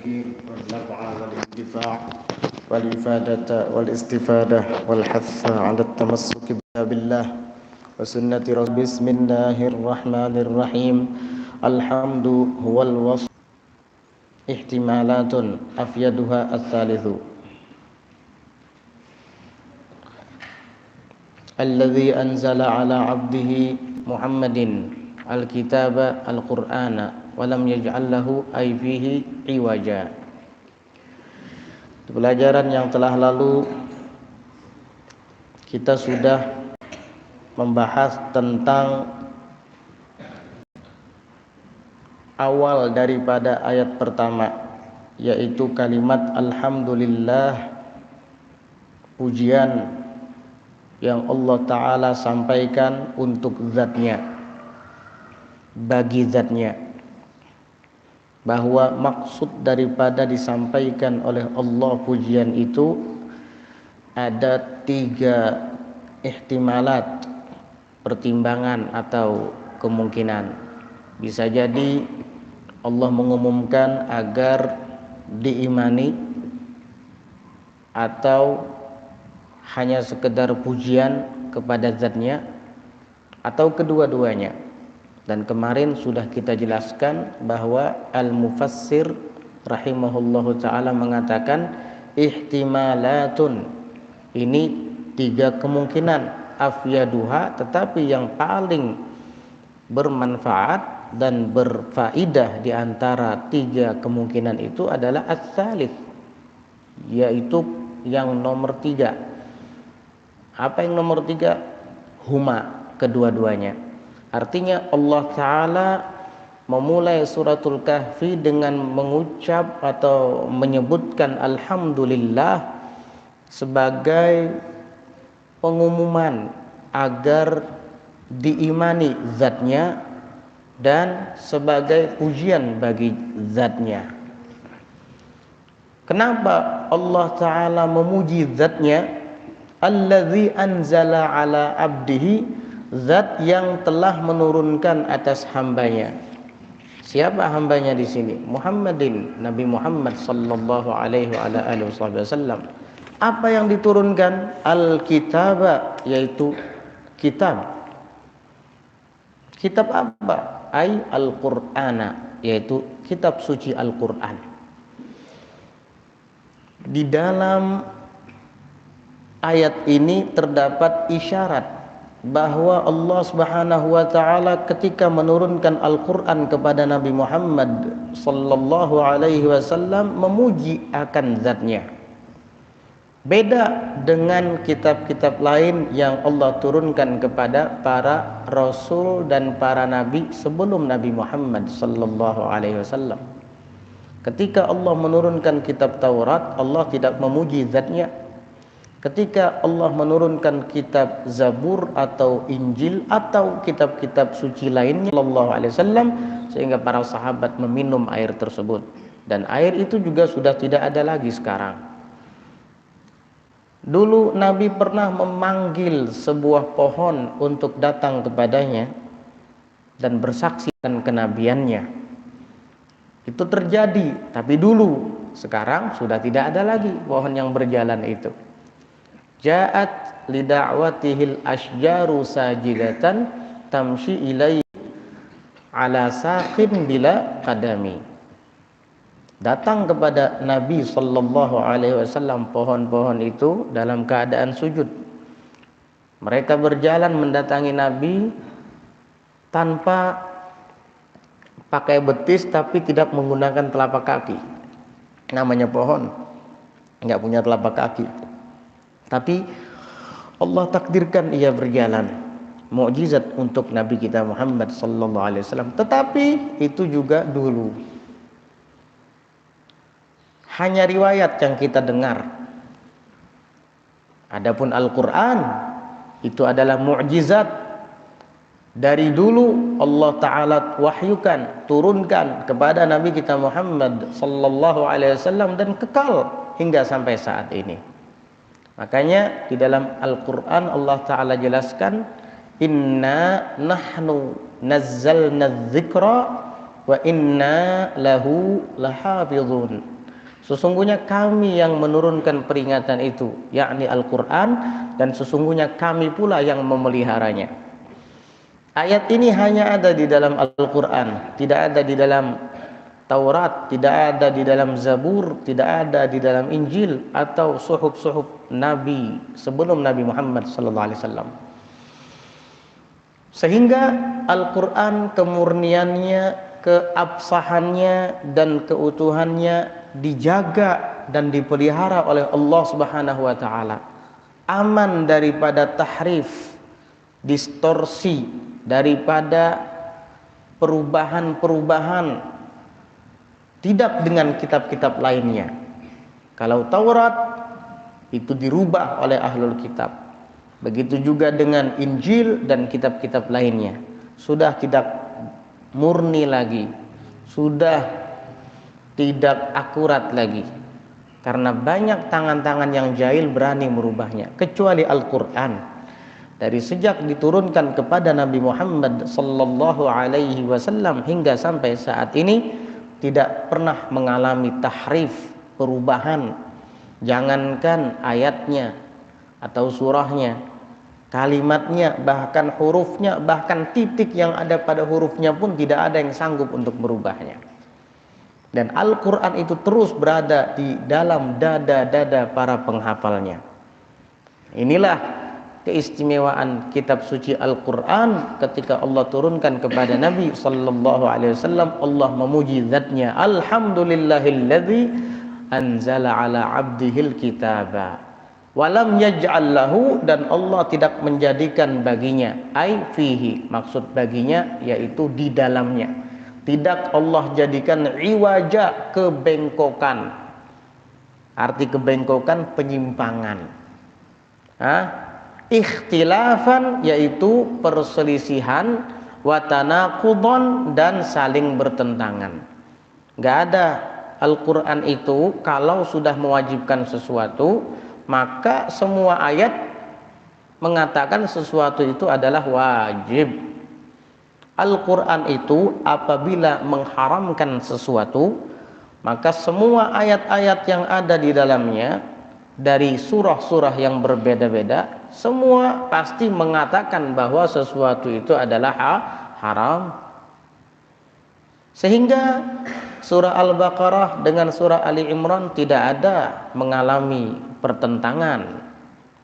التذكير والنفع والانتفاع والإفادة والاستفادة والحث على التمسك بكتاب الله وسنة رسوله. بسم الله الرحمن الرحيم. الحمد هو الوصف احتمالات أفيدها الثالث الذي أنزل على عبده محمد الكتاب القرآن ولم يجعل له أي فيه عوجا. Di pelajaran yang telah lalu kita sudah membahas tentang awal daripada ayat pertama, yaitu kalimat alhamdulillah, pujian yang Allah Ta'ala sampaikan untuk zatnya, bagi zatnya, bahwa maksud daripada disampaikan oleh Allah pujian itu ada 3 ihtimalat, pertimbangan atau kemungkinan. Bisa jadi Allah mengumumkan agar diimani, atau hanya sekedar pujian kepada zatnya, atau kedua-duanya. Dan kemarin sudah kita jelaskan bahwa al-mufassir rahimahullahu ta'ala mengatakan ihtimalatun, ini 3 kemungkinan, afyaduha, tetapi yang paling bermanfaat dan berfaedah di antara 3 kemungkinan itu adalah as-salits, yaitu yang nomor 3. Apa yang nomor 3? Huma, kedua-duanya. Artinya Allah Ta'ala memulai suratul Kahfi dengan mengucap atau menyebutkan alhamdulillah sebagai pengumuman agar diimani zatnya dan sebagai pujian bagi zatnya. Kenapa Allah Ta'ala memuji zatnya? Allazi anzala ala abdihi, zat yang telah menurunkan atas hambanya. Siapa hambanya di sini? Muhammadin, Nabi Muhammad sallallahu alaihi wasallam. Apa yang diturunkan? Al-kitaba, yaitu kitab. Kitab apa? Ai al-Qur'ana, yaitu kitab suci Al-Qur'an. Di dalam ayat ini terdapat isyarat bahwa Allah Subhanahu wa taala ketika menurunkan Al-Qur'an kepada Nabi Muhammad sallallahu alaihi wasallam memuji akan zatnya. Beda dengan kitab-kitab lain yang Allah turunkan kepada para rasul dan para nabi sebelum Nabi Muhammad sallallahu alaihi wasallam. Ketika Allah menurunkan kitab Taurat, Allah tidak memuji zatnya. Ketika Allah menurunkan kitab Zabur atau Injil atau kitab-kitab suci lainnya sallallahu alaihi wasallam, sehingga para sahabat meminum air tersebut, dan air itu juga sudah tidak ada lagi sekarang. Dulu Nabi pernah memanggil sebuah pohon untuk datang kepadanya dan bersaksikan kenabiannya. Itu terjadi, tapi dulu. Sekarang sudah tidak ada lagi pohon yang berjalan itu. Ja'at lida'watihil asjaru sajidatan tamshi ilaihi ala saqin bila qadami. Datang kepada Nabi sallallahu alaihi wasallam pohon-pohon itu dalam keadaan sujud. Mereka berjalan mendatangi Nabi tanpa pakai betis, tapi tidak menggunakan telapak kaki. Namanya pohon, enggak punya telapak kaki. Tapi Allah takdirkan ia berjalan, mukjizat untuk Nabi kita Muhammad sallallahu alaihi wasallam. Tetapi itu juga dulu. Hanya riwayat yang kita dengar. Adapun Al-Qur'an itu adalah mukjizat dari dulu Allah Ta'ala wahyukan, turunkan kepada Nabi kita Muhammad sallallahu alaihi wasallam dan kekal hingga sampai saat ini. Makanya di dalam Al-Qur'an Allah Ta'ala jelaskan, inna nahnu nazzalna dzikra wa inna lahu lahafizun. Sesungguhnya kami yang menurunkan peringatan itu, yakni Al-Quran, dan sesungguhnya kami pula yang memeliharanya. Ayat ini hanya ada di dalam Al-Quran, tidak ada di dalam Taurat, tidak ada di dalam Zabur, tidak ada di dalam Injil atau suhuf-suhuf Nabi sebelum Nabi Muhammad SAW. Sehingga Al-Quran kemurniannya, keabsahannya dan keutuhannya dijaga dan dipelihara oleh Allah Subhanahu wa taala. Aman daripada tahrif, distorsi, daripada perubahan-perubahan, tidak dengan kitab-kitab lainnya. Kalau Taurat itu dirubah oleh ahlul kitab, begitu juga dengan Injil dan kitab-kitab lainnya. Sudah tidak murni lagi, sudah tidak akurat lagi, karena banyak tangan-tangan yang jahil berani merubahnya. Kecuali Al-Quran, dari sejak diturunkan kepada Nabi Muhammad sallallahu alaihi wasallam hingga sampai saat ini tidak pernah mengalami tahrif, perubahan. Jangankan ayatnya atau surahnya, kalimatnya, bahkan hurufnya, bahkan titik yang ada pada hurufnya pun tidak ada yang sanggup untuk merubahnya. Dan Al-Quran itu terus berada di dalam dada-dada para penghafalnya. Inilah keistimewaan kitab suci Al-Quran. Ketika Allah turunkan kepada Nabi sallallahu alaihi wasallam, Allah memuji zatnya, alhamdulillahilladzi anzala ala abdihil kitaba walam yaj'al lahu, dan Allah tidak menjadikan baginya, ai fihi, maksud baginya yaitu di dalamnya, tidak Allah jadikan iwaja, kebengkokan. Arti kebengkokan penyimpangan. Ikhtilafan yaitu perselisihan, wa tanaqudon dan saling bertentangan. Enggak ada. Al-Quran itu kalau sudah mewajibkan sesuatu, maka semua ayat mengatakan sesuatu itu adalah wajib. Al-Quran itu apabila mengharamkan sesuatu, maka semua ayat-ayat yang ada di dalamnya dari surah-surah yang berbeda-beda, semua pasti mengatakan bahwa sesuatu itu adalah haram. Sehingga surah Al-Baqarah dengan surah Ali Imran tidak ada mengalami pertentangan,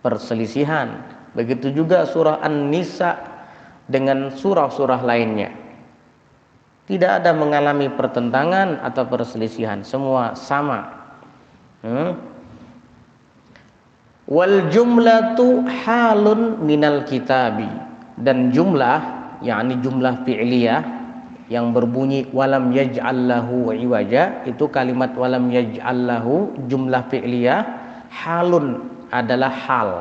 perselisihan. Begitu juga surah An-Nisa dengan surah-surah lainnya, tidak ada mengalami pertentangan atau perselisihan, semua sama. Wal jumlatu halun minal kitabi, dan jumlah, yakni jumlah fi'liyah yang berbunyi walam yaj'al lahu iwaja, itu kalimat walam yaj'al lahu jumlah fi'liyah, halun adalah hal.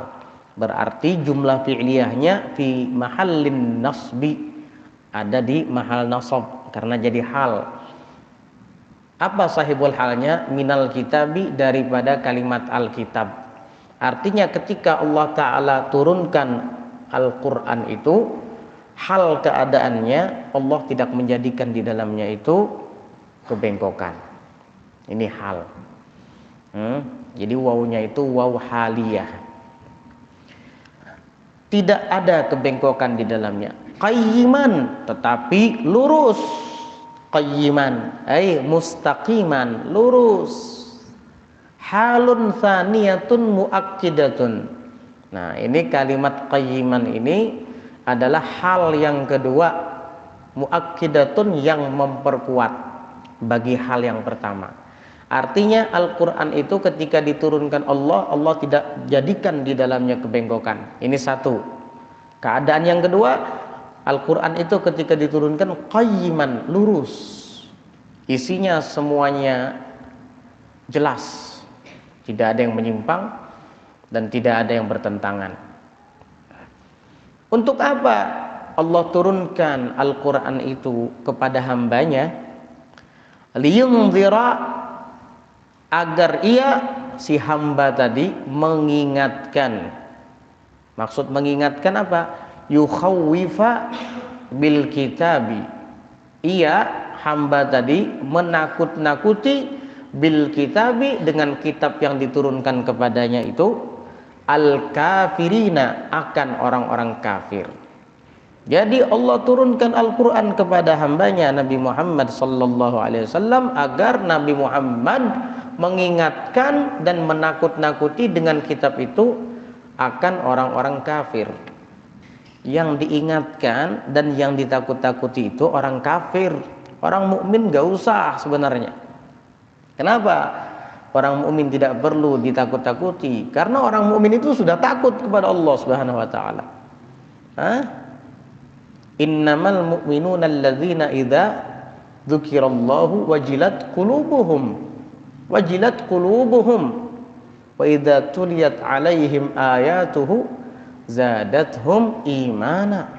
Berarti jumlah fi'liyahnya fi mahallin nasbi, ada di mahal nasab karena jadi hal. Apa sahibul halnya? Minal kitabi, daripada kalimat al-kitab. Artinya ketika Allah Ta'ala turunkan Al-Quran itu, hal keadaannya Allah tidak menjadikan di dalamnya itu kebengkokan. Ini hal. Jadi wawunya itu waw haliyah, tidak ada kebengkokan di dalamnya. Qayyiman, tetapi lurus. Qayyiman ay mustaqiman, lurus. Halun tsaniyatun muakkidatun. Nah, ini kalimat qayyiman ini adalah hal yang kedua, muakkidatun, yang memperkuat bagi hal yang pertama. Artinya Al-Quran itu ketika diturunkan Allah, Allah tidak jadikan di dalamnya kebengkokan. Ini satu. Keadaan yang kedua, Al-Quran itu ketika diturunkan qayyiman, lurus. Isinya semuanya jelas, tidak ada yang menyimpang dan tidak ada yang bertentangan. Untuk apa Allah turunkan Al-Quran itu kepada hambanya? Liyunzira, agar ia, si hamba tadi, mengingatkan. Maksud mengingatkan apa? Yukhawwifa bil kitabi. Ia, hamba tadi, menakut-nakuti bil kitabi, dengan kitab yang diturunkan kepadanya itu, al kafirina, akan orang-orang kafir. Jadi Allah turunkan Al-Quran kepada hambanya Nabi Muhammad sallallahu alaihi wasallam agar Nabi Muhammad mengingatkan dan menakut-nakuti dengan kitab itu akan orang-orang kafir. Yang diingatkan dan yang ditakut-takuti itu orang kafir. Orang mukmin gak usah sebenarnya. Kenapa? Orang mukmin tidak perlu ditakut-takuti karena orang mukmin itu sudah takut kepada Allah Subhanahu wa taala. Innamal mu'minuna alladzina idza dzukirallahu wajilat qulubuhum wa idza tuliyat alaihim ayatuhu zadathum imana.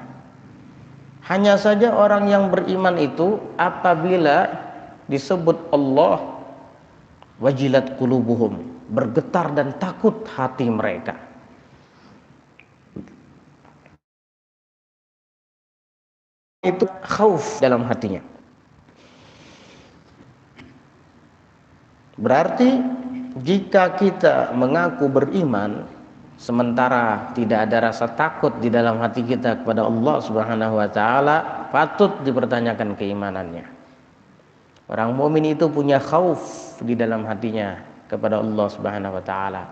Hanya saja orang yang beriman itu apabila disebut Allah, wajilat qulubuhum, bergetar dan takut hati mereka. Itu khauf dalam hatinya. Berarti jika kita mengaku beriman sementara tidak ada rasa takut di dalam hati kita kepada Allah Subhanahu wa taala, patut dipertanyakan keimanannya. Orang mukmin itu punya khauf di dalam hatinya kepada Allah Subhanahu wa taala.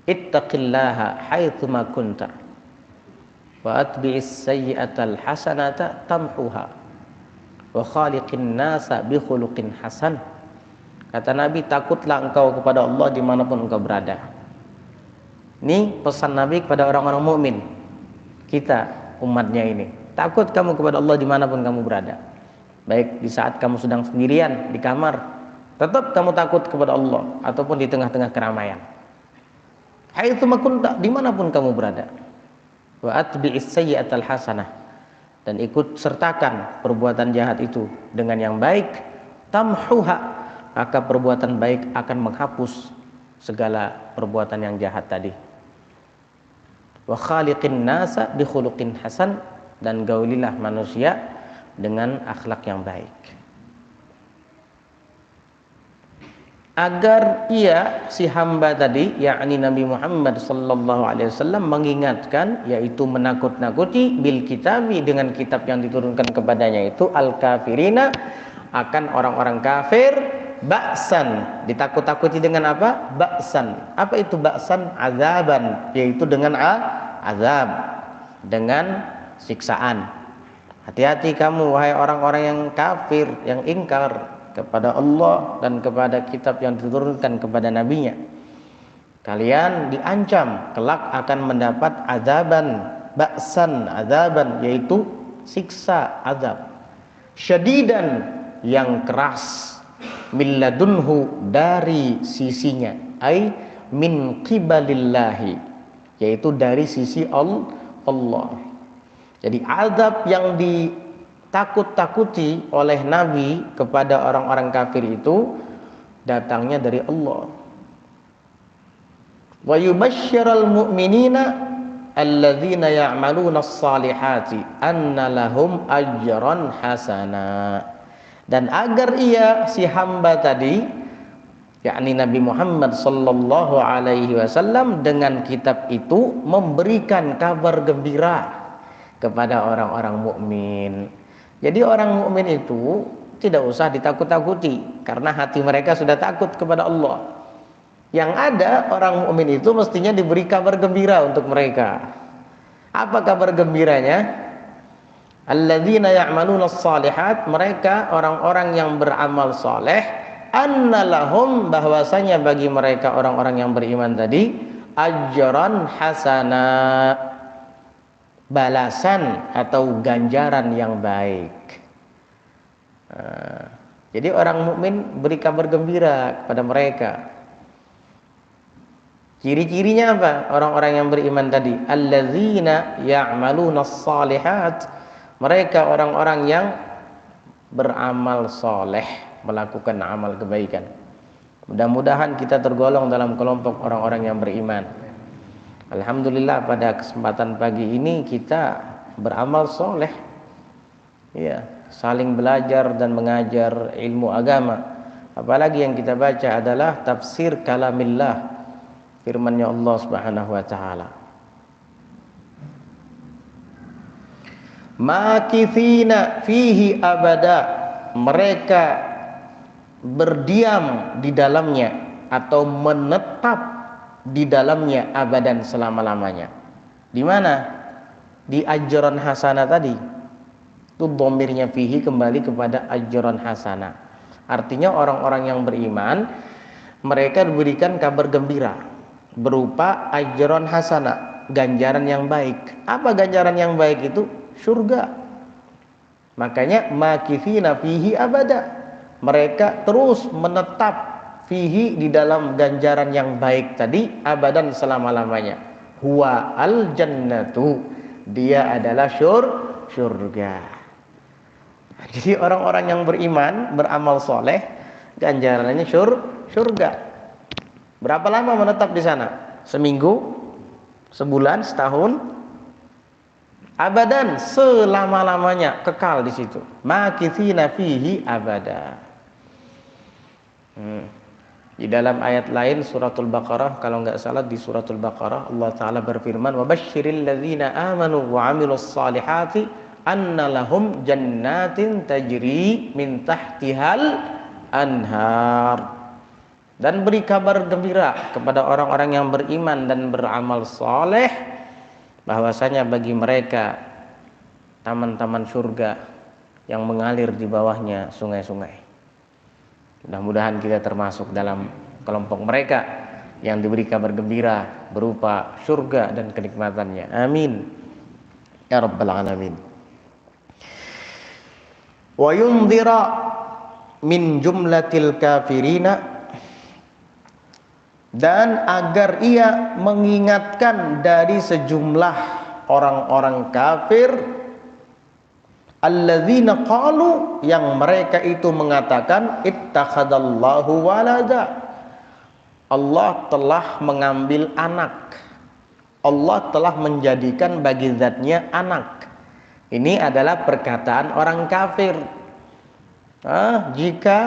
Ittaqillaha haitsu ma kunta wa atbi'is sayyi'atal hasanata tamhuha wa khaliqin nasa bi khuluqin hasan. Kata Nabi, takutlah engkau kepada Allah dimanapun engkau berada. Ini pesan Nabi kepada orang-orang mukmin, kita umatnya ini. Takut kamu kepada Allah dimanapun kamu berada. Baik di saat kamu sedang sendirian di kamar, tetap kamu takut kepada Allah, ataupun di tengah-tengah keramaian. Haitsu ma kunta, dimanapun kamu berada. Wa atbi'is sayyi'atal hasanah, dan ikut sertakan perbuatan jahat itu dengan yang baik, tamhuha, maka perbuatan baik akan menghapus segala perbuatan yang jahat tadi. Wa khaliqin nasa bi khuluqin hasan, dan gaulilah manusia dengan akhlak yang baik. Agar si hamba tadi, yakni Nabi Muhammad sallallahu alaihi wasallam, mengingatkan, yaitu menakut-nakuti bil kitabi, dengan kitab yang diturunkan kepadanya itu, al kafirina, akan orang-orang kafir, ba'san, ditakut-takuti dengan apa? Ba'san. Apa itu ba'san? Azaban, yaitu dengan azab, dengan siksaan. Hati-hati kamu wahai orang-orang yang kafir, yang ingkar kepada Allah dan kepada kitab yang diturunkan kepada nabinya. Kalian diancam kelak akan mendapat azaban, ba'san, azaban, yaitu siksa, azab, syadidan, yang keras, min ladunhu, dari sisinya, ai min qibalillahi, yaitu dari sisi Allah. Jadi azab yang ditakut-takuti oleh Nabi kepada orang-orang kafir itu datangnya dari Allah. Wa yubashsyiral mu'minina alladzina ya'maluna as-salihati anna lahum ajran hasana. Dan agar si hamba tadi, yakni Nabi Muhammad sallallahu alaihi wasallam, dengan kitab itu memberikan kabar gembira kepada orang-orang mukmin. Jadi orang mukmin itu tidak usah ditakut-takuti karena hati mereka sudah takut kepada Allah. Yang ada orang mukmin itu mestinya diberi kabar gembira untuk mereka. Apa kabar gembiranya? Alladzina ya'maluna as-salihat, mereka orang-orang yang beramal saleh, annalahum, bahwasanya bagi mereka orang-orang yang beriman tadi, ajran hasana, balasan atau ganjaran yang baik. Jadi orang mukmin beri kabar gembira kepada mereka. Ciri-cirinya apa? Orang-orang yang beriman tadi, alladzina ya'maluna as-salihat, mereka orang-orang yang beramal soleh, melakukan amal kebaikan. Mudah-mudahan kita tergolong dalam kelompok orang-orang yang beriman. Alhamdulillah pada kesempatan pagi ini kita beramal soleh, ya, saling belajar dan mengajar ilmu agama Apalagi yang kita baca adalah tafsir kalamillah, firman-Nya Allah Subhanahu wa taala. Makithina fihi abada, mereka berdiam di dalamnya atau menetap di dalamnya abadan, selama-lamanya. Di mana? Di ajran hasanah tadi. Itu dhamirnya fihi kembali kepada ajran hasanah. Artinya orang-orang yang beriman, mereka diberikan kabar gembira berupa ajran hasanah, ganjaran yang baik. Apa ganjaran yang baik itu? Surga. Makanya makithina fihi abada, mereka terus menetap fihi, di dalam ganjaran yang baik tadi, abadan, selama-lamanya. Huwa al jannatu, dia adalah surga. Jadi orang-orang yang beriman, beramal soleh, ganjarannya surga. Berapa lama menetap di sana? Seminggu, sebulan, setahun? Abadan, selama-lamanya kekal di situ. Makithina fihi abada. Di dalam ayat lain suratul Baqarah, kalau nggak salah di suratul Baqarah, Allah Ta'ala berfirman, وَبَشِّرِ الَّذِينَ آمَنُوا وَعَمِلُوا الصَّالِحَاتِ أَنَّ لَهُمْ جَنَّاتٍ تَجْرِي مِنْ تَحْتِهَا الْأَنْهَارِ. Dan beri kabar gembira kepada orang-orang yang beriman dan beramal soleh, bahwasanya bagi mereka taman-taman surga yang mengalir di bawahnya sungai-sungai. Mudah-mudahan kita termasuk dalam kelompok mereka yang diberi kabar gembira berupa surga dan kenikmatannya. Amin ya rabbal alamin. Wa yundhira min jumlatil kafirina, dan agar ia mengingatkan dari sejumlah orang-orang kafir, alladzina qalu, yang mereka itu mengatakan, ittakhadallahu walada, Allah telah mengambil anak, Allah telah menjadikan bagi zatnya anak. Ini adalah perkataan orang kafir. Jika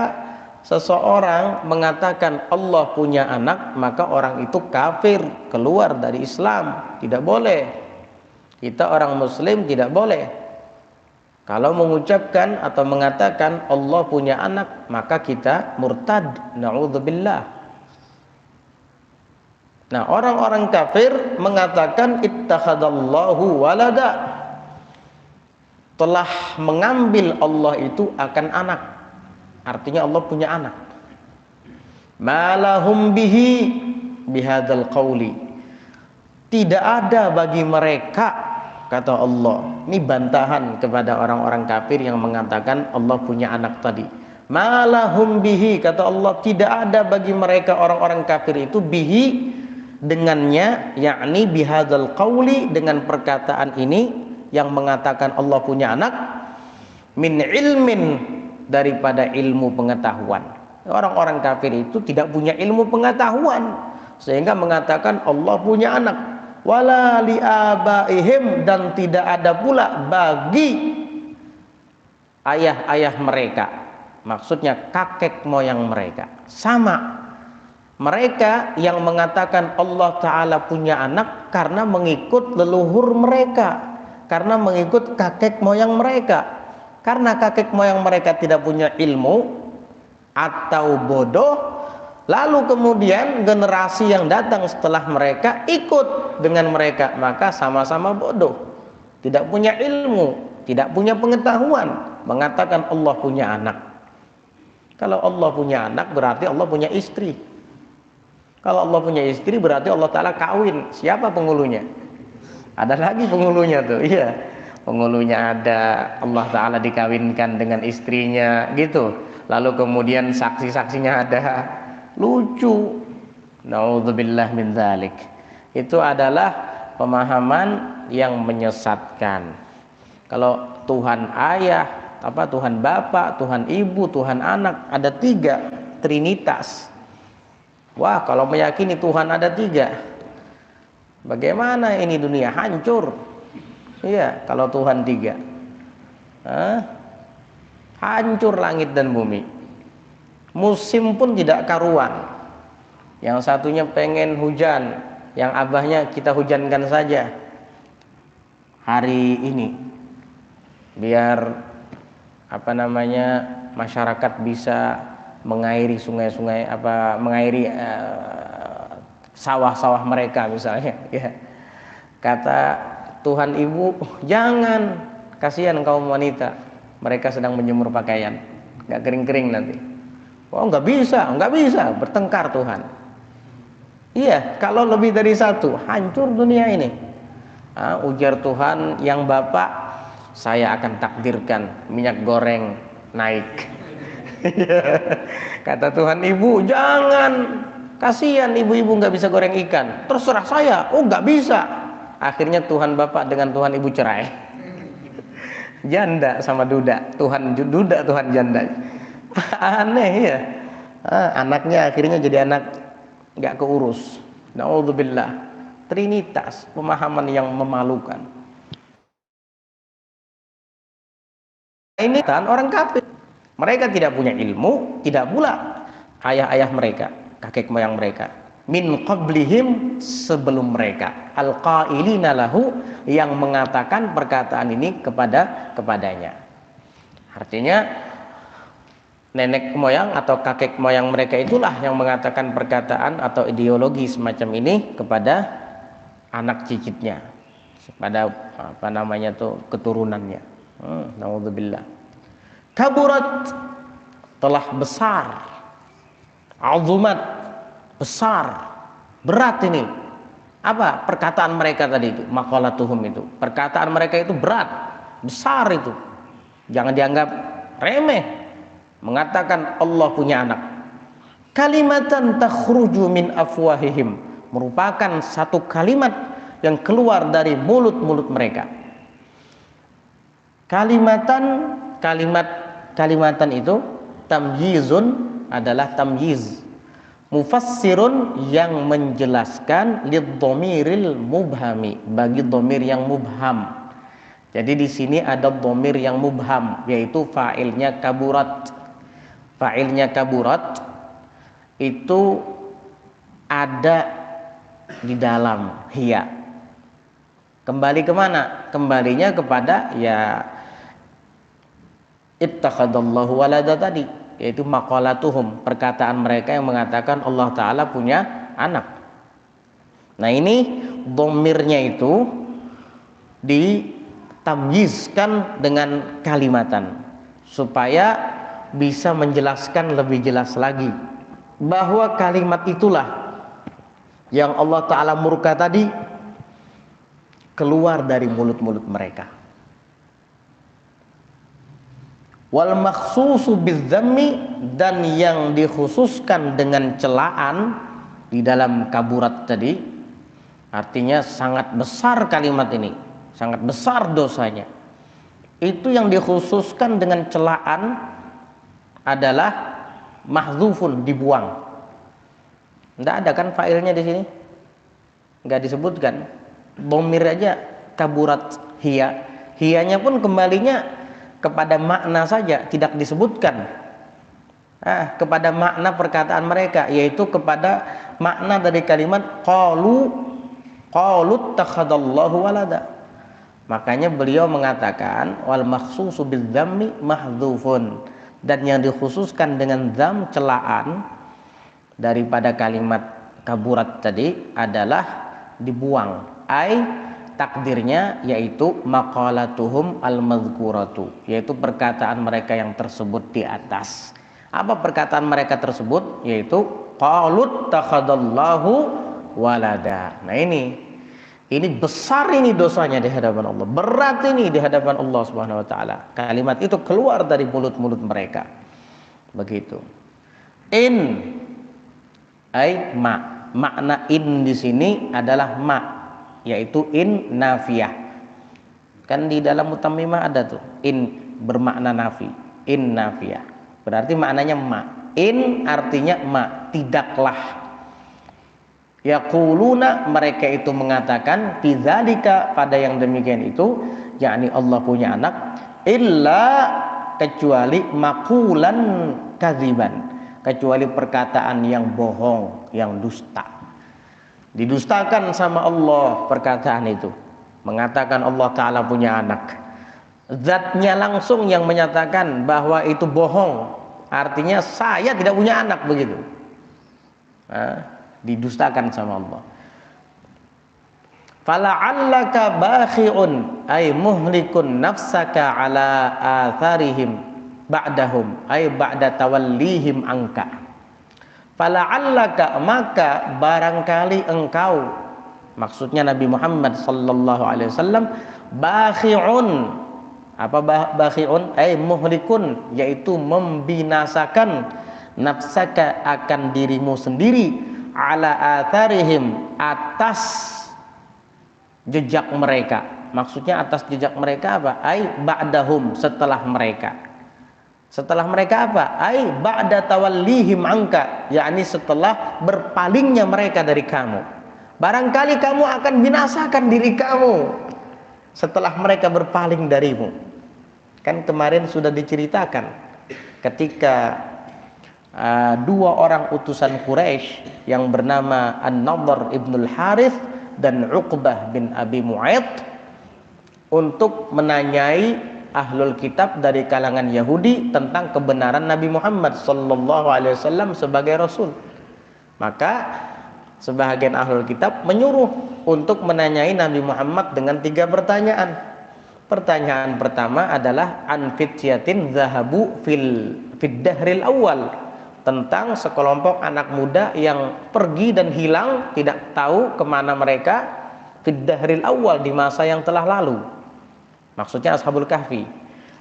seseorang mengatakan Allah punya anak, maka orang itu kafir, keluar dari Islam. Tidak boleh. Kita orang muslim tidak boleh. Kalau mengucapkan atau mengatakan Allah punya anak, maka kita murtad, na'udzubillah. Nah, orang-orang kafir mengatakan ittakhadallahu walada, telah mengambil Allah itu akan anak. Artinya Allah punya anak. Malahum bihi bihadzal qauli, tidak ada bagi mereka, kata Allah. Ini bantahan kepada orang-orang kafir yang mengatakan Allah punya anak tadi. Malahum bihi, kata Allah, tidak ada bagi mereka orang-orang kafir itu, bihi, dengannya, yakni bihadzal qauli, dengan perkataan ini yang mengatakan Allah punya anak, min ilmin, daripada ilmu pengetahuan. Orang-orang kafir itu tidak punya ilmu pengetahuan sehingga mengatakan Allah punya anak. Wala li abaihim, dan tidak ada pula bagi ayah-ayah mereka, maksudnya kakek moyang mereka. Sama, mereka yang mengatakan Allah Ta'ala punya anak karena mengikut leluhur mereka, karena mengikut kakek moyang mereka. Karena kakek moyang mereka tidak punya ilmu atau bodoh, lalu kemudian generasi yang datang setelah mereka ikut dengan mereka, maka sama-sama bodoh, tidak punya ilmu, tidak punya pengetahuan, mengatakan Allah punya anak. Kalau Allah punya anak berarti Allah punya istri. Kalau Allah punya istri berarti Allah Ta'ala kawin. Siapa penghulunya? Ada lagi penghulunya tuh, iya. Penghulunya ada, Allah Ta'ala dikawinkan dengan istrinya gitu. Lalu kemudian saksi-saksinya ada. Lucu. Na'udzubillah min dzalik. Itu adalah pemahaman yang menyesatkan. Kalau Tuhan ayah, Tuhan bapak, Tuhan ibu, Tuhan anak, ada 3, trinitas. Wah, kalau meyakini Tuhan ada 3, bagaimana ini dunia? Hancur. Iya, kalau Tuhan 3, hancur langit dan bumi. Musim pun tidak karuan. Yang satunya pengen hujan, yang abahnya kita hujankan saja hari ini, biar masyarakat bisa mengairi sungai-sungai, mengairi sawah-sawah mereka misalnya. Ya. Kata Tuhan Ibu, jangan, kasihan kaum wanita, mereka sedang menjemur pakaian, nggak kering-kering nanti. Oh nggak bisa, bertengkar Tuhan. Iya, kalau lebih dari satu, hancur dunia ini. Ujar Tuhan yang Bapak, saya akan takdirkan minyak goreng naik. Kata Tuhan, Ibu jangan, kasihan ibu-ibu nggak bisa goreng ikan. Terserah saya, oh nggak bisa. Akhirnya Tuhan Bapak dengan Tuhan Ibu cerai. Janda sama duda, Tuhan duda, Tuhan janda. Aneh ya. Anaknya akhirnya jadi anak nggak keurus. Na'udzubillah. Trinitas, pemahaman yang memalukan. Ini kan orang kafir. Mereka tidak punya ilmu, tidak pula ayah-ayah mereka, kakek moyang mereka. Min qablihim, sebelum mereka. Al-qailina lahu, yang mengatakan perkataan ini kepadanya. Artinya nenek moyang atau kakek moyang mereka itulah yang mengatakan perkataan atau ideologi semacam ini kepada anak cicitnya, kepada keturunannya. Naudzubillah. Kaburat, telah besar. Azumat, besar, berat ini. Apa perkataan mereka tadi itu? Maqalatuhum itu. Perkataan mereka itu berat, besar itu. Jangan dianggap remeh. Mengatakan Allah punya anak. Kalimatan takhruju min afwahihim, merupakan satu kalimat yang keluar dari mulut-mulut mereka. Kalimatan itu tamyizun, adalah tamyiz. Mufassirun, yang menjelaskan lidhomiril mubhami, bagi dhamir yang mubham. Jadi di sini ada dhamir yang mubham, yaitu fa'ilnya kaburat. Fa'ilnya kaburat itu ada di dalam hiya. Kembali kemana? Kembalinya kepada ya ittakhadallahu walada tadi, yaitu maqalatuhum, perkataan mereka yang mengatakan Allah Ta'ala punya anak. Nah ini dhamirnya itu ditamyizkan dengan kalimatan supaya bisa menjelaskan lebih jelas lagi bahwa kalimat itulah yang Allah Ta'ala murka tadi keluar dari mulut-mulut mereka. Wal makhsusu bidzammi, dan yang dikhususkan dengan celaan di dalam kaburat tadi, artinya sangat besar kalimat ini, sangat besar dosanya. Itu yang dikhususkan dengan celaan adalah mahdzufun, dibuang. Tidak ada kan fa'ilnya di sini, nggak disebutkan. Dhamir aja kaburat hiya, hiyanya pun kembalinya kepada makna saja, tidak disebutkan. Kepada makna perkataan mereka, yaitu kepada makna dari kalimat qalut takhadallahu walada. Makanya beliau mengatakan wal makhsusu bidzammi mahdzufun, dan yang dikhususkan dengan dzam, celaan daripada kalimat kaburat tadi adalah dibuang. Takdirnya yaitu maqalatuhum al-madhkuratu, yaitu perkataan mereka yang tersebut di atas. Apa perkataan mereka tersebut? Yaitu qalut takhadallahu walada. Nah ini besar ini dosanya di hadapan Allah, berat ini di hadapan Allah Subhanahu wa taala. Kalimat itu keluar dari mulut-mulut mereka. Begitu. In makna in di sini adalah yaitu in nafiyah. Kan di dalam mutammimah ada tuh in bermakna nafi, in nafiyah. Berarti maknanya In artinya tidaklah. Yaquluna, mereka itu mengatakan, bidzalika, pada yang demikian itu, yakni Allah punya anak, illa, kecuali maqulan kadziban, kecuali perkataan yang bohong, yang dusta. Didustakan sama Allah perkataan itu, mengatakan Allah Ta'ala punya anak. Zatnya langsung yang menyatakan bahwa itu bohong, artinya saya tidak punya anak, begitu. Didustakan sama Allah. Fala'allaka bakhi'un ay muhlikun nafsaka ala atharihim ba'dahum ay ba'da tawallihim angka. Fala'allaka, maka barangkali engkau, maksudnya Nabi Muhammad sallallahu alaihi wasallam, bakhi'un, apa bakhi'un ay muhlikun, yaitu membinasakan, nafsaka akan dirimu sendiri, ala atharihim, atas jejak mereka. Maksudnya atas jejak mereka apa? Ai ba'dahum, setelah mereka. Setelah mereka apa? Ai ba'da tawallihim angka, yakni setelah berpalingnya mereka dari kamu. Barangkali kamu akan binasakan diri kamu setelah mereka berpaling darimu. Kan kemarin sudah diceritakan ketika dua orang utusan Quraisy yang bernama An-Nadhr ibnul Harith dan Uqbah bin Abi Mu'ayth untuk menanyai ahlul kitab dari kalangan Yahudi tentang kebenaran Nabi Muhammad sallallahu alaihi wasallam sebagai rasul. Maka sebahagian ahlul kitab menyuruh untuk menanyai Nabi Muhammad dengan 3 pertanyaan. Pertanyaan pertama adalah an fityatin zahabu fid dahril awal, tentang sekelompok anak muda yang pergi dan hilang, tidak tahu kemana mereka, fid dahril awal, di masa yang telah lalu, maksudnya Ashabul Kahfi.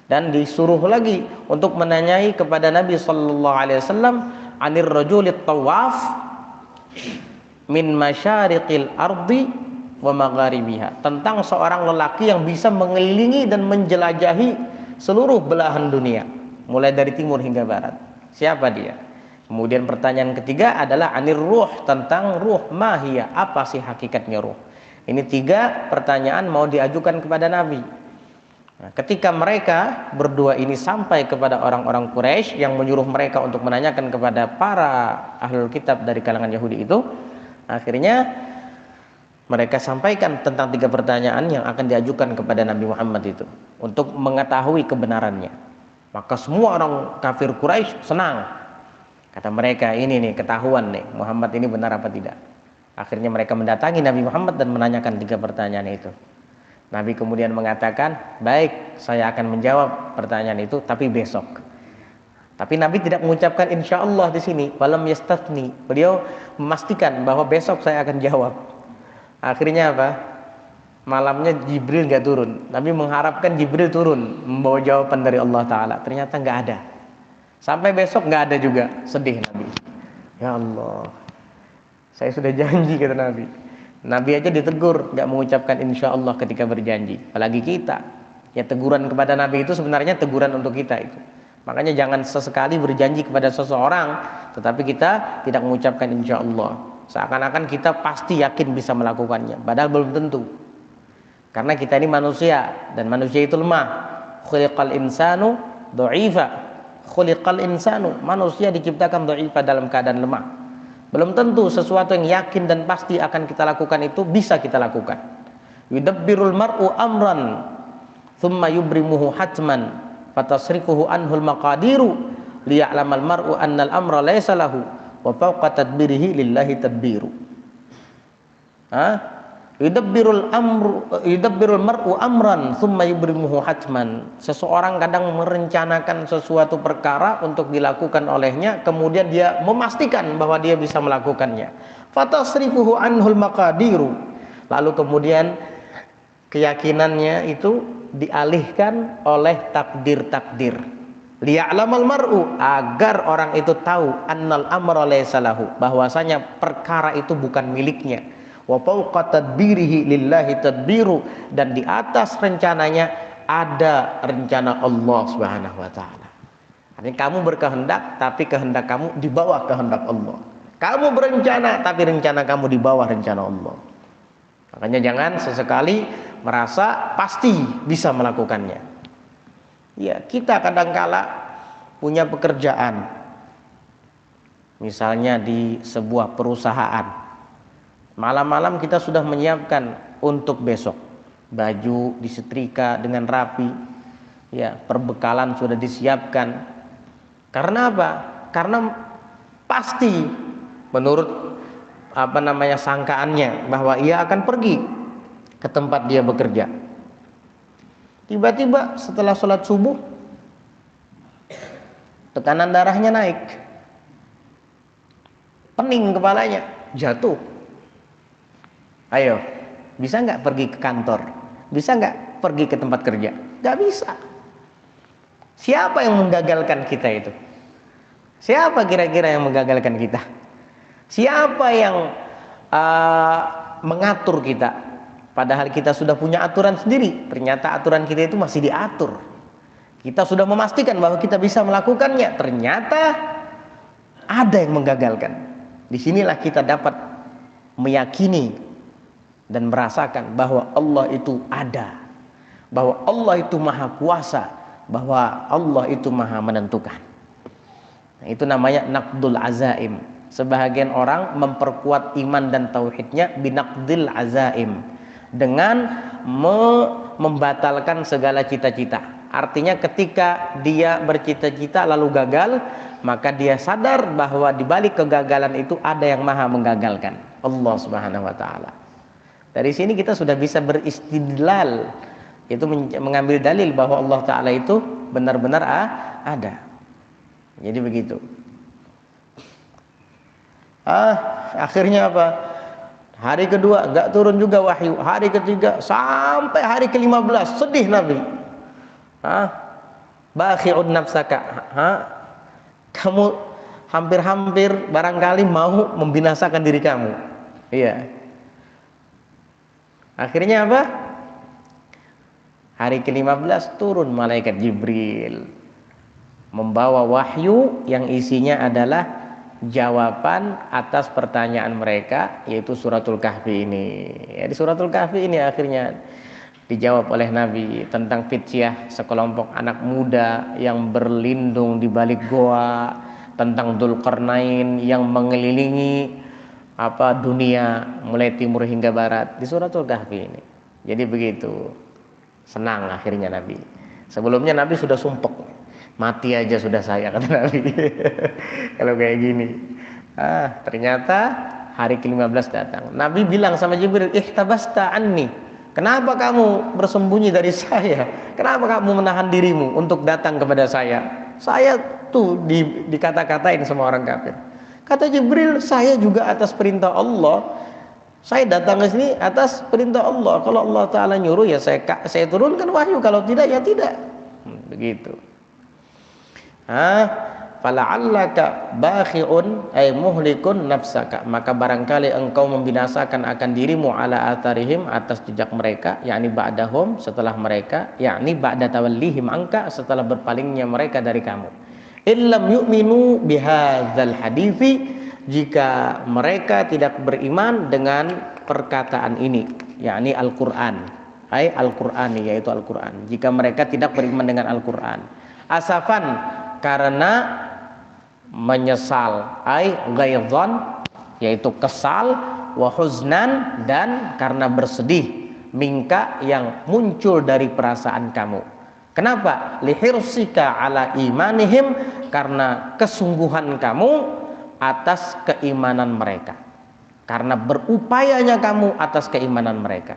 Dan disuruh lagi untuk menanyai kepada Nabi sallallahu alaihi wasallam anir rajulit tawaf min masyariqil ardi wa magharibiha, tentang seorang lelaki yang bisa mengelilingi dan menjelajahi seluruh belahan dunia, mulai dari timur hingga barat. Siapa dia? Kemudian pertanyaan ketiga adalah anir ruh, tentang ruh, mahiyah, apa sih hakikatnya ruh. Ini 3 pertanyaan mau diajukan kepada Nabi. Nah, ketika mereka berdua ini sampai kepada orang-orang Quraisy yang menyuruh mereka untuk menanyakan kepada para ahlul kitab dari kalangan Yahudi itu, akhirnya mereka sampaikan tentang 3 pertanyaan yang akan diajukan kepada Nabi Muhammad itu untuk mengetahui kebenarannya. Maka semua orang kafir Quraisy senang. Kata mereka, ini nih ketahuan nih, Muhammad ini benar apa tidak. Akhirnya mereka mendatangi Nabi Muhammad dan menanyakan 3 pertanyaan itu. Nabi kemudian mengatakan, baik, saya akan menjawab pertanyaan itu, tapi besok. Tapi Nabi tidak mengucapkan insya Allah di sini, walam yastathni. Beliau memastikan bahwa besok saya akan jawab. Akhirnya apa? Malamnya Jibril nggak turun. Nabi mengharapkan Jibril turun membawa jawaban dari Allah Ta'ala. Ternyata nggak ada. Sampai besok nggak ada juga. Sedih Nabi. Ya Allah, saya sudah janji, kata Nabi. Nabi aja ditegur nggak mengucapkan insya Allah ketika berjanji, apalagi kita. Ya, teguran kepada Nabi itu sebenarnya teguran untuk kita itu. Makanya jangan sesekali berjanji kepada seseorang tetapi kita tidak mengucapkan insya Allah, seakan-akan kita pasti yakin bisa melakukannya, padahal belum tentu. Karena kita ini manusia, dan manusia itu lemah. Khuliqal insanu dha'ifa. Khuliqal insanu, manusia diciptakan dha'ifa, dalam keadaan lemah. Belum tentu sesuatu yang yakin dan pasti akan kita lakukan itu bisa kita lakukan. Yudabbirul mar'u amran thumma yubrimuhu hatman fatasrifuhu anhul maqadiru liya'lamal mar'u annal amra laysa lahu wa fawqa tadbirihi lillahi tadbiru. Yudabbirul mar'u amran thumma yubrimuhu hatman. Seseorang kadang merencanakan sesuatu perkara untuk dilakukan olehnya, kemudian dia memastikan bahwa dia bisa melakukannya. Fatasrifuhu anhul maqadiru. Lalu kemudian keyakinannya itu dialihkan oleh takdir-takdir. Liya'lamal mar'u, agar orang itu tahu annal amra laysa lahu, bahwasanya perkara itu bukan miliknya. Wa fawqa tadbirihi lillahi tadbiru, dan di atas rencananya ada rencana Allah Subhanahu wa taala. Artinya kamu berkehendak tapi kehendak kamu di bawah kehendak Allah. Kamu berencana tapi rencana kamu di bawah rencana Allah. Makanya jangan sesekali merasa pasti bisa melakukannya. Ya, kita kadangkala punya pekerjaan, Misalnya di sebuah perusahaan, malam-malam kita sudah menyiapkan untuk besok, baju disetrika dengan rapi, ya, perbekalan sudah disiapkan. Karena apa? Karena pasti menurut sangkaannya bahwa ia akan pergi ke tempat dia bekerja. Tiba-tiba setelah sholat subuh, tekanan darahnya naik, pening kepalanya, jatuh. Ayo, bisa nggak pergi ke kantor? Bisa nggak pergi ke tempat kerja? Nggak bisa. Siapa yang menggagalkan kita itu? Siapa kira-kira yang menggagalkan kita? Siapa yang mengatur kita? Padahal kita sudah punya aturan sendiri. Ternyata aturan kita itu masih diatur. Kita sudah memastikan bahwa kita bisa melakukannya. Ternyata ada yang menggagalkan. Disinilah kita dapat meyakini dan merasakan bahwa Allah itu ada, bahwa Allah itu maha kuasa, bahwa Allah itu maha menentukan. Nah, itu namanya naqdul azaim. Sebahagian orang memperkuat iman dan tauhidnya binaqdil azaim, dengan membatalkan segala cita-cita. Artinya ketika dia bercita-cita lalu gagal, maka dia sadar bahwa di balik kegagalan itu ada yang maha menggagalkan, Allah Subhanahu wa taala. Dari sini kita sudah bisa beristidlal, itu mengambil dalil bahwa Allah taala itu benar-benar ada. Jadi begitu. Akhirnya apa? Hari kedua enggak turun juga wahyu. Hari ketiga sampai hari ke-15 sedih Nabi. Bakhi'un nafsaka. Kamu hampir-hampir barangkali mau membinasakan diri kamu. Iya. Akhirnya apa? Hari ke-15 turun malaikat Jibril membawa wahyu yang isinya adalah jawaban atas pertanyaan mereka, yaitu suratul kahfi ini. Ya, di suratul kahfi ini akhirnya dijawab oleh Nabi tentang fitsyah, sekelompok anak muda yang berlindung di balik goa, tentang Dzulqarnain yang mengelilingi dunia mulai timur hingga barat, di suratul kahfi ini. Jadi begitu. Senang akhirnya Nabi. Sebelumnya Nabi sudah sumpek. Mati aja sudah saya, kata Nabi. Kalau kayak gini. Ternyata hari ke-15 datang. Nabi bilang sama Jibril, ihtabasta anni. Kenapa kamu bersembunyi dari saya? Kenapa kamu menahan dirimu untuk datang kepada saya? Saya tuh dikata-katain sama orang kafir. Kata Jibril, saya juga atas perintah Allah. Saya datang ke sini atas perintah Allah. Kalau Allah Ta'ala nyuruh ya saya turunkan wahyu. Kalau tidak ya tidak. Begitu. Fala'allaka bakhi'un ay muhlikun nafsaka, maka barangkali engkau membinasakan akan dirimu ala atharihim, atas jejak mereka, yakni ba'dahum, setelah mereka, yakni ba'da tawallihim angka, setelah berpalingnya mereka dari kamu. Illam yu'minu bihadzal hadithi, jika mereka tidak beriman dengan perkataan ini, yakni Al-Qur'an, ay Al-Qur'ani, yaitu Al-Qur'an. Jika mereka tidak beriman dengan Al-Qur'an, asafan, karena menyesal, ay ghaidhan, yaitu kesal, wa huznan, dan karena bersedih, minka, yang muncul dari perasaan kamu. Kenapa? Lihirsika ala imanihim, karena kesungguhan kamu atas keimanan mereka, karena berupayanya kamu atas keimanan mereka.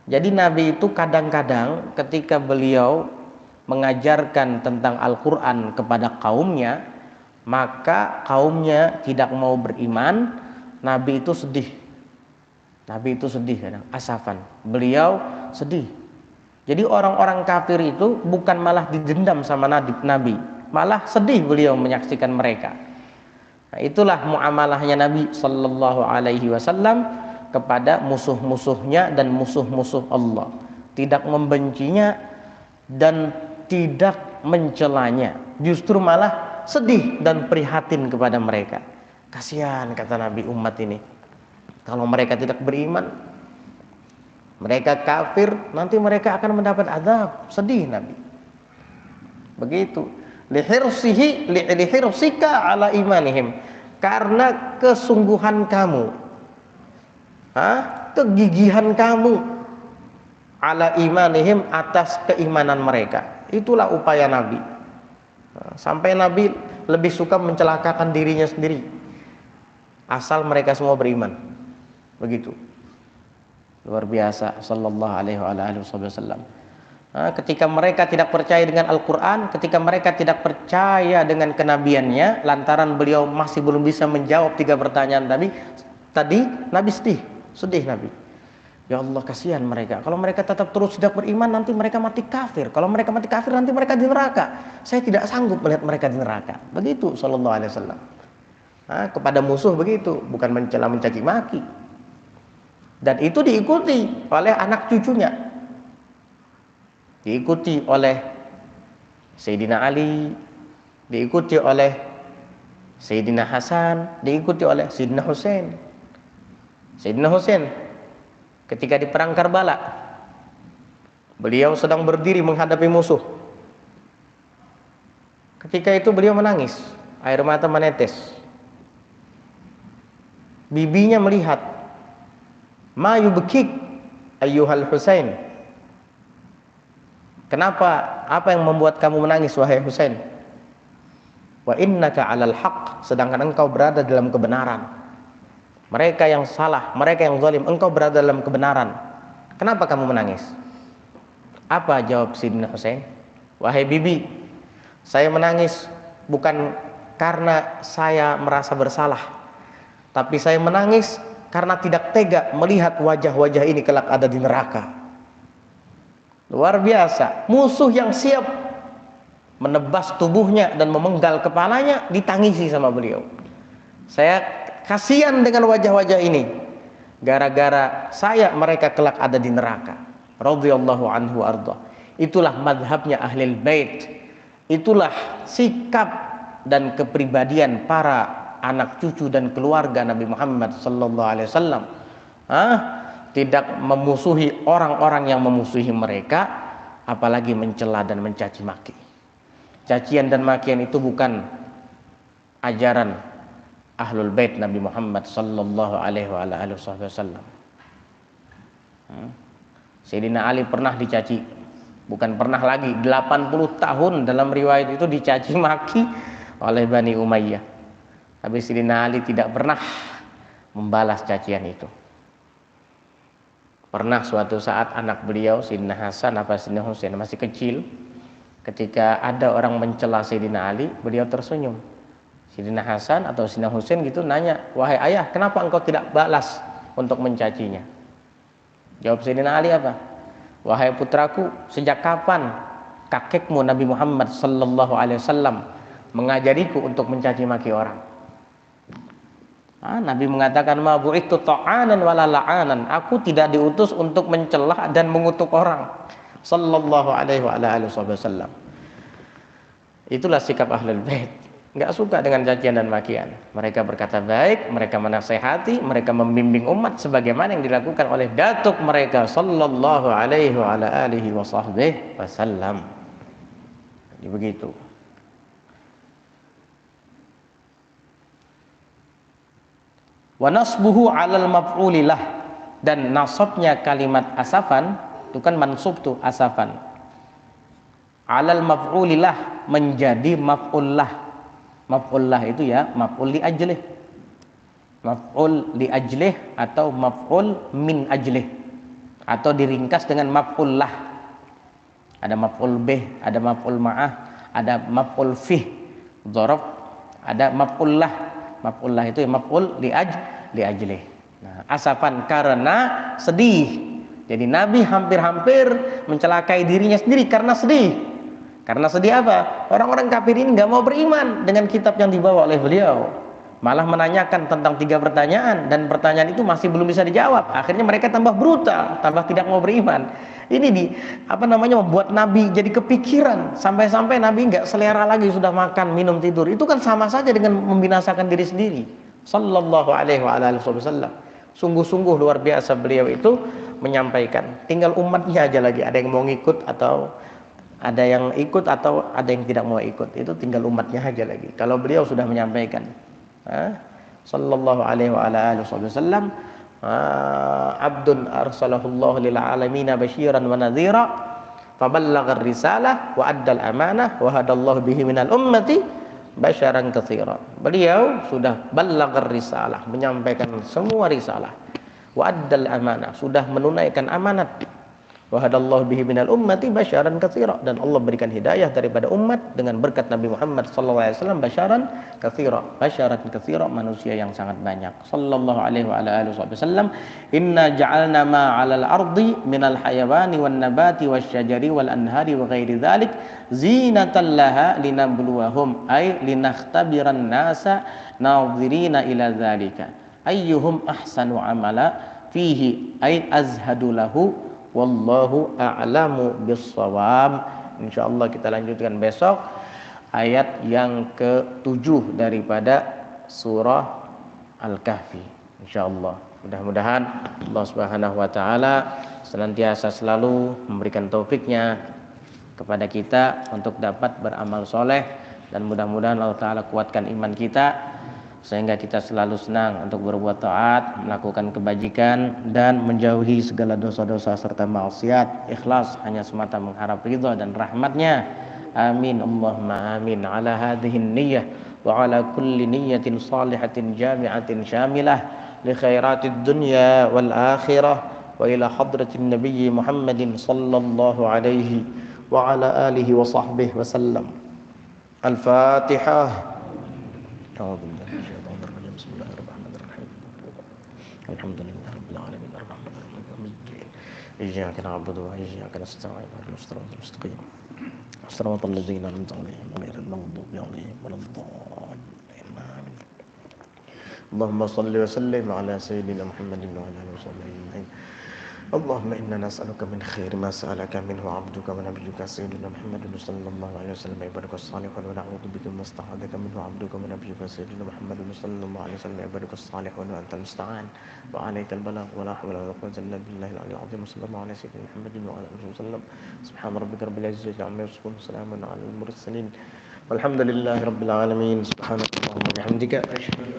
Jadi Nabi itu kadang-kadang ketika beliau mengajarkan tentang Al-Quran kepada kaumnya, maka kaumnya tidak mau beriman, Nabi itu sedih. Nabi itu sedih kadang, asafan. Beliau sedih. Jadi orang-orang kafir itu bukan malah didendam sama Nabi, malah sedih beliau menyaksikan mereka. Nah, itulah muamalahnya Nabi Sallallahu Alaihi Wasallam kepada musuh-musuhnya dan musuh-musuh Allah. Tidak membencinya dan tidak mencelanya, justru malah sedih dan prihatin kepada mereka. Kasihan, kata Nabi, umat ini, kalau mereka tidak beriman, mereka kafir, nanti mereka akan mendapat azab. Sedih Nabi. Begitu. Lihirsika ala imanihim, karena kesungguhan kamu, kegigihan kamu ala imanihim, atas keimanan mereka. Itulah upaya Nabi. Sampai Nabi lebih suka mencelakakan dirinya sendiri asal mereka semua beriman. Begitu. Luar biasa sallallahu alaihi wasallam. Ketika mereka tidak percaya dengan Al-Quran, ketika mereka tidak percaya dengan kenabiannya, lantaran beliau masih belum bisa menjawab 3 pertanyaan tadi, Nabi sedih Nabi. Ya Allah, kasihan mereka. Kalau mereka tetap terus tidak beriman, nanti mereka mati kafir. Kalau mereka mati kafir, nanti mereka di neraka. Saya tidak sanggup melihat mereka di neraka. Begitu sallallahu alaihi wasallam. Kepada musuh begitu, bukan mencela mencaci maki. Dan itu diikuti oleh anak cucunya. Diikuti oleh Sayyidina Ali, diikuti oleh Sayyidina Hasan, diikuti oleh Sayyidina Husain. Sayyidina Husain ketika di perang Karbala, beliau sedang berdiri menghadapi musuh. Ketika itu beliau menangis, air mata menetes. Bibinya melihat, "Ma yubkik ayyuhal Husain?" Kenapa? Apa yang membuat kamu menangis wahai Husain? Wa innaka 'alal haqq, sedangkan engkau berada dalam kebenaran. Mereka yang salah, mereka yang zalim, engkau berada dalam kebenaran. Kenapa kamu menangis? Apa jawab Sayyidina Husain? Wahai bibi, saya menangis bukan karena saya merasa bersalah, tapi saya menangis karena tidak tega melihat wajah-wajah ini kelak ada di neraka. Luar biasa, musuh yang siap menebas tubuhnya dan memenggal kepalanya ditangisi sama beliau. Saya kasihan dengan wajah-wajah ini, gara-gara saya mereka kelak ada di neraka. Radhiyallahu anhu arda. Itulah madhabnya Ahlul Bait. Itulah sikap dan kepribadian para anak cucu dan keluarga Nabi Muhammad sallallahu alaihi wasallam. Tidak memusuhi orang-orang yang memusuhi mereka, apalagi mencela dan mencaci maki. Cacian dan makian itu bukan ajaran Ahlul Bait Nabi Muhammad sallallahu alaihi wasallam. Sayyidina Ali pernah dicaci, bukan pernah lagi, 80 tahun dalam riwayat itu dicaci maki oleh Bani Umayyah. Tapi Sayyidina Ali tidak pernah membalas cacian itu. Pernah suatu saat anak beliau Sayyidina Hasan apa Sayyidina Husain masih kecil, ketika ada orang mencela Sayyidina Ali, beliau tersenyum. Sayyidina Hasan atau Sayyidina Husain gitu nanya, "Wahai ayah, kenapa engkau tidak balas untuk mencacinya?" Jawab Sayyidina Ali apa? "Wahai putraku, sejak kapan kakekmu Nabi Muhammad sallallahu alaihi wasallam mengajariku untuk mencaci maki orang?" Nabi mengatakan, "Ma bu'ittu ta'anan wala la'anan." Aku tidak diutus untuk mencela dan mengutuk orang. Sallallahu alaihi wasallam. Itulah sikap Ahlul Bait. Enggak suka dengan cacian dan makian. Mereka berkata baik, mereka menasehati, mereka membimbing umat sebagaimana yang dilakukan oleh datuk mereka sallallahu alaihi wasallam. Jadi begitu. Wa nasbuhu 'alal maf'ulillah, dan nasabnya kalimat asafan itu kan mansub tuh asafan. 'Alal maf'ulillah, menjadi maf'ullah. Maf'ullah itu ya maf'ul li ajlih. Maf'ul li ajlih atau maf'ul min ajlih, atau diringkas dengan maf'ullah. Ada maf'ul bih, ada maf'ul ma'ah, ada maf'ul fih dzaraf, ada maf'ullah. Maf'ullah itu ya maf'ul li ajlih. Nah, asafan karena sedih. Jadi Nabi hampir-hampir mencelakai dirinya sendiri karena sedih. Karena sedih apa? Orang-orang kafir ini nggak mau beriman dengan kitab yang dibawa oleh beliau. Malah menanyakan tentang 3 pertanyaan, dan pertanyaan itu masih belum bisa dijawab. Akhirnya mereka tambah brutal, tambah tidak mau beriman. Ini membuat Nabi jadi kepikiran, sampai-sampai Nabi nggak selera lagi, sudah makan, minum, tidur. Itu kan sama saja dengan membinasakan diri sendiri. Sallallahu alaihi wasallam. Sungguh-sungguh luar biasa beliau itu menyampaikan. Tinggal umatnya aja lagi, ada yang mau ngikut atau ada yang ikut atau ada yang tidak mau ikut. Itu tinggal umatnya aja lagi. Kalau beliau sudah menyampaikan, sallallahu alaihi wa ala alihi wasallam, abdun arsalahu Allah lil alamin basyiran wa nadhira faballagha ar-risalah wa addal amanah wa hadallahu bihi minal ummati basyaran katsira. Beliau sudah ballagha ar-risalah, menyampaikan semua risalah, wa addal amanah, sudah menunaikan amanat, wa hadallahu bihi minal ummati basyaran katsira, dan Allah berikan hidayah daripada umat dengan berkat Nabi Muhammad sallallahu alaihi wasallam basyaran katsira, manusia yang sangat banyak. Sallallahu alaihi wa ala alihi wasallam, inna ja'alna ma 'alal ardi minal hayawani wan nabati wasyajari wal anhari wa ghairi dzalik zinatan laha linabluwahum ay linakhtabiran nasa nadhirina ila dzalika ayyuhum ahsanu amala fihi ay azhadu lahu wallahu a'lamu bissawab. Insyaallah kita lanjutkan besok ayat yang ke-7 daripada surah Al-Kahfi. Insyaallah. Mudah-mudahan Allah Subhanahu wa taala senantiasa selalu memberikan taufiknya kepada kita untuk dapat beramal soleh, dan mudah-mudahan Allah taala kuatkan iman kita sehingga kita selalu senang untuk berbuat taat, melakukan kebajikan, dan menjauhi segala dosa-dosa serta maksiat. Ikhlas hanya semata mengharap ridha dan rahmatnya. Amin Allahumma amin. Ala hadhihi niyyah wa ala kulli niyyatin salihatin jami'atin syamilah li khairatid dunya wal akhirah wa ila hadratin nabiyyi Muhammadin sallallahu alaihi wa ala alihi wa sahbihi wa sallam. Al-Fatihah. Alhamdulillah rabbil alamin arrahmanir rahim iyyaka na'budu wa iyyaka nasta'in ihdinas siratal mustaqim siratal ladzina an'amta 'alaihim ghairil maghdubi 'alaihim waladdallin amin. Allahumma shalli wa sallim ala sayyidina Muhammadin wa ala alihi wasallam. Allahumma inna nas'aluka min khairi ma sa'alaka minhu 'abduka wa nabiyyuka sayyidina Muhammadin sallallahu alaihi wasallam ibadaka salihun wa na'udzu bika min musta'adaka minhu 'abduka wa nabiyyuka sayyidina Muhammadin sallallahu alaihi wasallam ibadaka salihun wa antal musta'an wa 'alaikal balagh wa la hawla wa la quwwata illa billahil 'aliyyil 'azhim. Sallallahu alaihi sayyidina Muhammadin wa ala alihi wasallam. Subhana rabbika rabbil izzati 'amma yasifun, salamun 'alal mursalin walhamdulillahi rabbil alamin. Subhanakallahumma wa bihamdika asyhadu